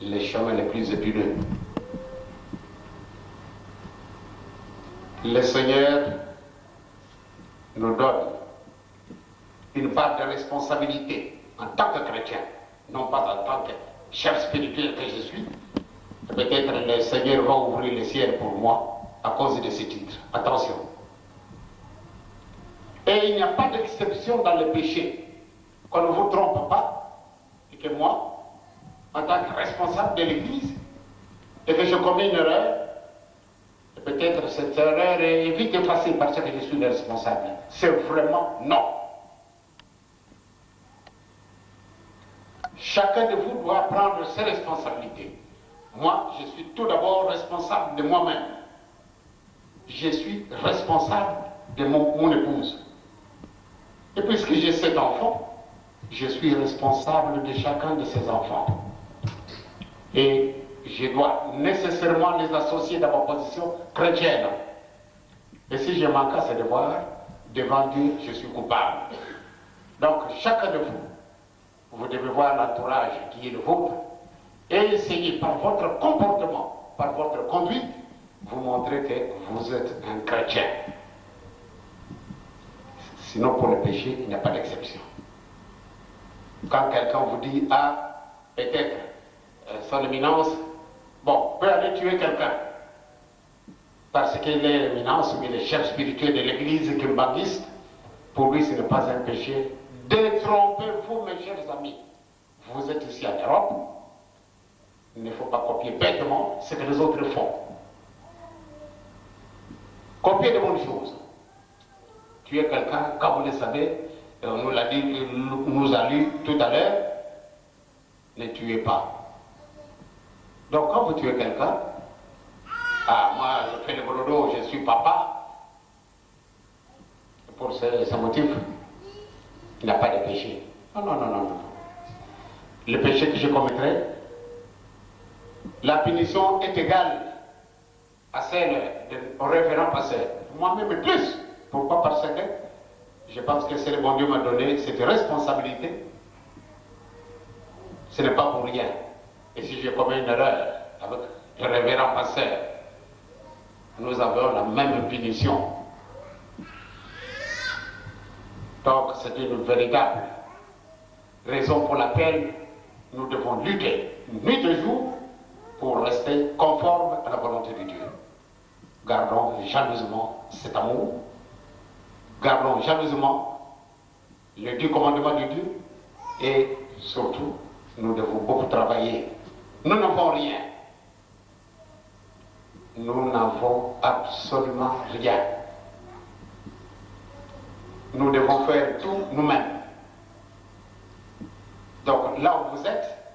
les chemins les plus épineux. Le Seigneur nous donne une part de responsabilité en tant que chrétien, non pas en tant que chef spirituel que je suis. Peut-être le Seigneur va ouvrir le ciel pour moi à cause de ce titre. Attention. Et il n'y a pas d'exception dans le péché. Qu'on ne vous trompe pas, et que moi, en tant que responsable de l'Église, et que je commets une erreur, et peut-être cette erreur est vite effacée parce que je suis le responsable. C'est vraiment non. Chacun de vous doit prendre ses responsabilités. Moi, je suis tout d'abord responsable de moi-même. Je suis responsable de mon épouse. Et puisque j'ai 7 enfants, je suis responsable de chacun de ces enfants. Et je dois nécessairement les associer dans ma position chrétienne. Et si je manque à ce devoir, devant Dieu, je suis coupable. Donc, chacun de vous, vous devez voir l'entourage qui est le vôtre et essayer par votre comportement, par votre conduite, vous montrer que vous êtes un chrétien. Sinon, pour le péché, il n'y a pas d'exception. Quand quelqu'un vous dit, ah, peut-être, son éminence, bon, peut aller tuer quelqu'un, parce qu'il est l'éminence ou le chef spirituel de l'église kimbangiste, pour lui, ce n'est pas un péché. Détrompez-vous, mes chers amis. Vous êtes ici en Europe, il ne faut pas copier bêtement ce que les autres font. Copier de bonnes choses. Tuer quelqu'un, comme vous le savez, on nous l'a dit, nous a lu tout à l'heure, ne tuez pas. Donc quand vous tuez quelqu'un, ah, moi je fais le bolodo, je suis papa, pour ce motif, il n'y a pas de péché. Non, non, non, non, non. Le péché que je commettrai, la punition est égale à celle au révérend pasteur. Moi-même plus. Pourquoi? Parce que je pense que c'est le bon Dieu m'a donné cette responsabilité. Ce n'est pas pour rien. Et si je commets une erreur avec le révérend pasteur, nous avons la même punition. Donc c'est une véritable raison pour laquelle nous devons lutter nuit et jour pour rester conformes à la volonté de Dieu. Gardons jalousement cet amour, gardons jalousement les 10 commandements de Dieu et surtout, nous devons beaucoup travailler. Nous n'avons rien. Nous n'avons absolument rien. Nous devons faire tout nous-mêmes. Donc là où vous êtes,